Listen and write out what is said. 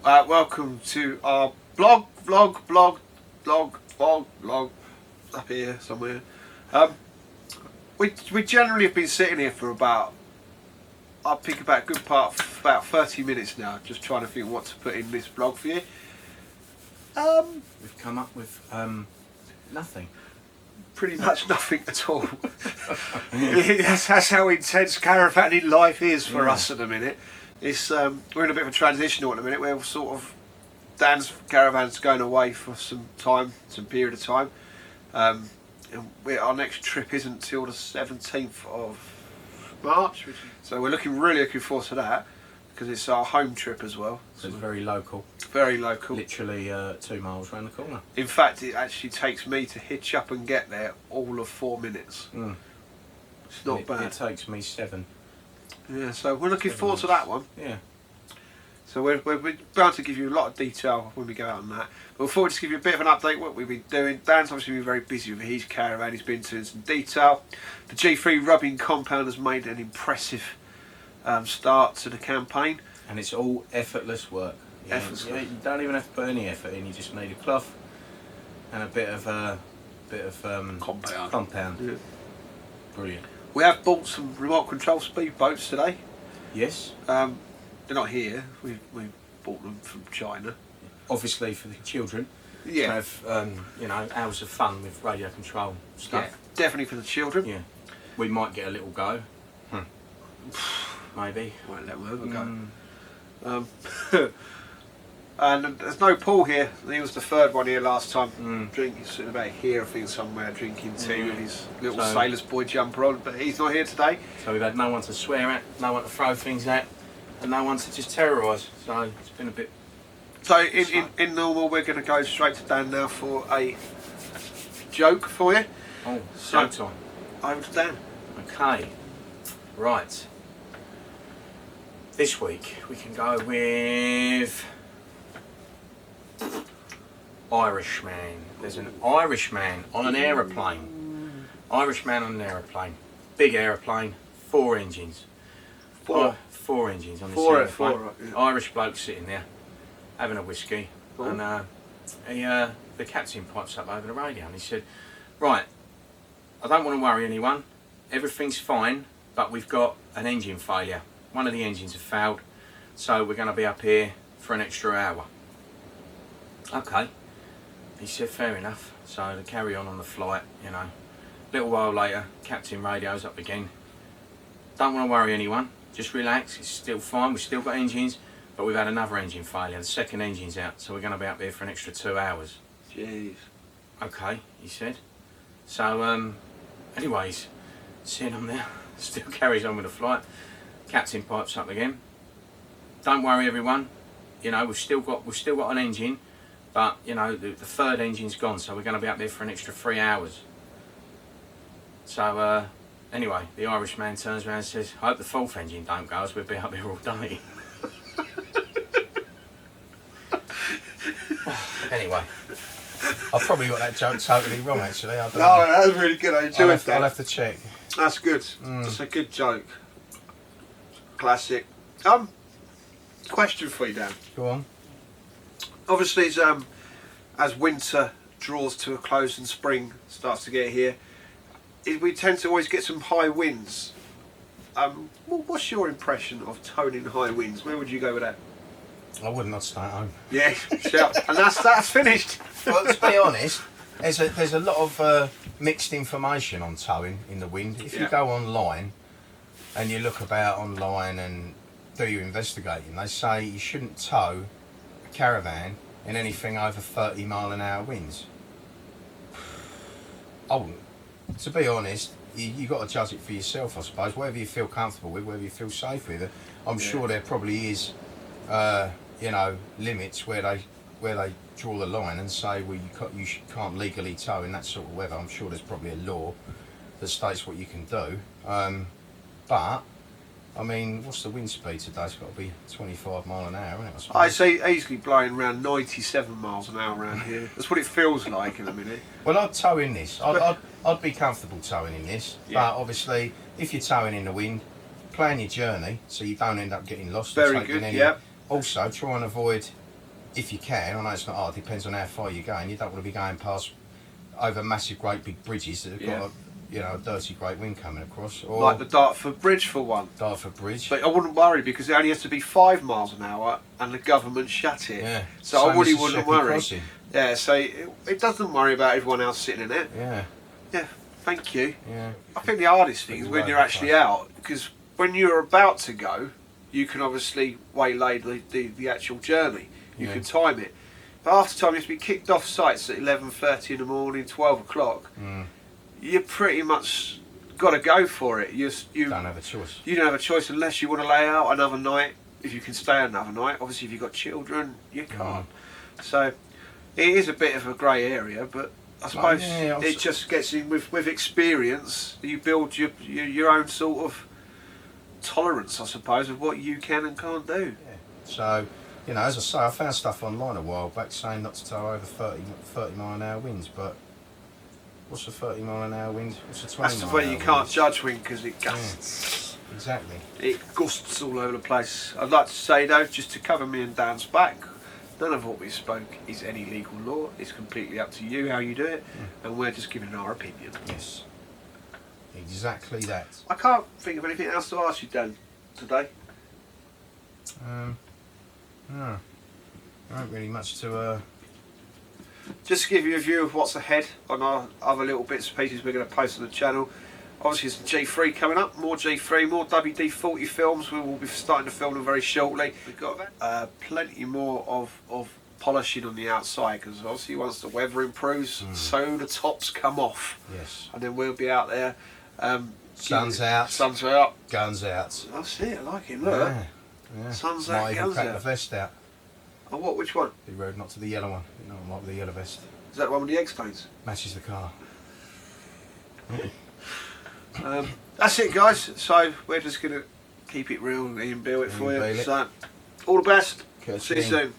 Welcome to our vlog up here somewhere. We generally have been sitting here for about, I think about a good part of about 30 minutes now, just trying to think what to put in this vlog for you. We've come up with nothing. Pretty much nothing at all. That's how intense caravanning life is for us at the minute. It's we're in a bit of a transitional at the minute. We're sort of, Dan's caravan's going away for some period of time. And our next trip isn't till the 17th of March, so we're really looking forward to that, because it's our home trip as well. So it's very local. Very local. Literally 2 miles round the corner. In fact, it actually takes me to hitch up and get there all of 4 minutes. It's not bad. It takes me 7. Yeah, so we're looking forward to that one. Yeah. So we're bound to give you a lot of detail when we go out on that. But before we just give you a bit of an update what we've been doing, Dan's obviously been very busy with his caravan. He's been doing some detail. The G3 rubbing compound has made an impressive start to the campaign. And it's all effortless work. Effortless. You don't even have to put any effort in. You just need a cloth and a bit of compound. Yeah. Brilliant. We have bought some remote control speedboats today. Yes. They're not here. We bought them from China. Obviously for the children. Yeah. To have you know, hours of fun with radio control stuff. Yeah, definitely for the children. Yeah. We might get a little go. Maybe. Might let them have a go. And there's no Paul here. He was the third one here last time. Drinking, sitting about here, I think, somewhere, drinking tea with his little sailor's boy jumper on. But he's not here today. So we've had no one to swear at, no one to throw things at, and no one to just terrorise. So it's been a bit. So in normal, we're going to go straight to Dan now for a joke for you. Oh, So- joke time. Over to Dan. Okay. Right. This week we can go with Irishman. There's an Irishman on an aeroplane. Irishman on an aeroplane. Big aeroplane, 4 engines. Four. 4 engines on this Four, aeroplane. right, yeah. Irish bloke sitting there, having a whiskey, and the captain pipes up over the radio and he said, "Right, I don't want to worry anyone. Everything's fine, but we've got an engine failure. One of the engines have failed, so we're going to be up here for an extra hour." Okay, he said, fair enough. So they carry on the flight, you know. A little while later, captain radios up again. "Don't want to worry anyone, just relax, it's still fine, we've still got engines, but we've had another engine failure. The second engine's out, so we're going to be up here for an extra 2 hours." Jeez. Okay, he said. So, anyways, seeing him there, still carries on with the flight. Captain pipes up again. "Don't worry, everyone. You know, we've still got an engine, but you know the third engine's gone, so we're going to be up there for an extra 3 hours." So, anyway, the Irishman turns around and says, "I hope the fourth engine don't go, as we'll be up here all day." Anyway, I've probably got that joke totally wrong, actually. I don't know. that was really good. I enjoyed that. I'll have to check. That's good. That's a good joke. Classic. Question for you, Dan. Go on. Obviously, it's, as winter draws to a close and spring starts to get here, we tend to always get some high winds. What's your impression of towing high winds? Where would you go with that? I would not stay at home. Yeah, and that's finished. Well, to be honest, there's a lot of mixed information on towing in the wind. If you go online and you look about online and do your investigating, they say you shouldn't tow a caravan in anything over 30-mile-an-hour winds. Oh, to be honest, you got to judge it for yourself, I suppose. Whatever you feel comfortable with, whether you feel safe with it. I'm sure there probably is, you know, limits where they draw the line and say, well, you can't legally tow in that sort of weather. I'm sure there's probably a law that states what you can do. But I mean, what's the wind speed today? It's got to be 25 mile an hour, isn't it? I suppose. I say easily blowing around 97 miles an hour around here. That's what it feels like in a minute. Well, I'd tow in this. I'd be comfortable towing in this. Yeah. But obviously, if you're towing in the wind, plan your journey so you don't end up getting lost. Very or taking good, any, yeah. Also, try and avoid, if you can, I know it's not hard, depends on how far you're going, you don't want to be going past over massive great big bridges that have got a dirty great wind coming across. Or Like the Dartford Bridge for one. Dartford Bridge. But I wouldn't worry because it only has to be 5 miles an hour and the government shut it. Yeah. So Same I really as the wouldn't Sheppey worry. Crossing. Yeah, so it doesn't worry about everyone else sitting in it. Yeah. Yeah, thank you. Yeah. I think the hardest thing is Pretty when right, you're actually out, because when you're about to go, you can obviously waylay the actual journey. You can time it. But after time, you have to be kicked off sites at 11:30 in the morning, 12 o'clock. You pretty much got to go for it. You Don't have a choice. You don't have a choice unless you want to lay out another night. If you can stay another night, obviously if you've got children, you can't. So it is a bit of a grey area, but I suppose it just gets in with experience. You build your own sort of tolerance, I suppose, of what you can and can't do. Yeah. So, as I say, I found stuff online a while back saying not to tow over 30 mile an hour winds, but what's a 30 mile an hour wind? What's a 20 That's the mile way an you hour can't wind? judge wind because it gusts. Yeah, exactly. It gusts all over the place. I'd like to say though, just to cover me and Dan's back, none of what we spoke is any legal law. It's completely up to you how you do it, and we're just giving our opinion. Yes. Exactly that. I can't think of anything else to ask you, Dan, today. No. There ain't really much to. Just to give you a view of what's ahead on our other little bits and pieces we're going to post on the channel. Obviously, there's G3 coming up, more G3, more WD-40 films. We will be starting to film them very shortly. We've got plenty more of polishing on the outside because obviously once the weather improves, so the tops come off. Yes. And then we'll be out there. Sun's out. Sun's out. Guns out. That's it. I like it. Look. Yeah. Sun's Might out. even Guns crack the out. vest out. Oh, what? Which one? Be road not to the yellow one. Not with the yellow vest. Is that the one with the egg stains? Matches the car. That's it, guys. So we're just gonna keep it real and Bill it for Ian you. Bill it. So all the best. Catch See you you. soon.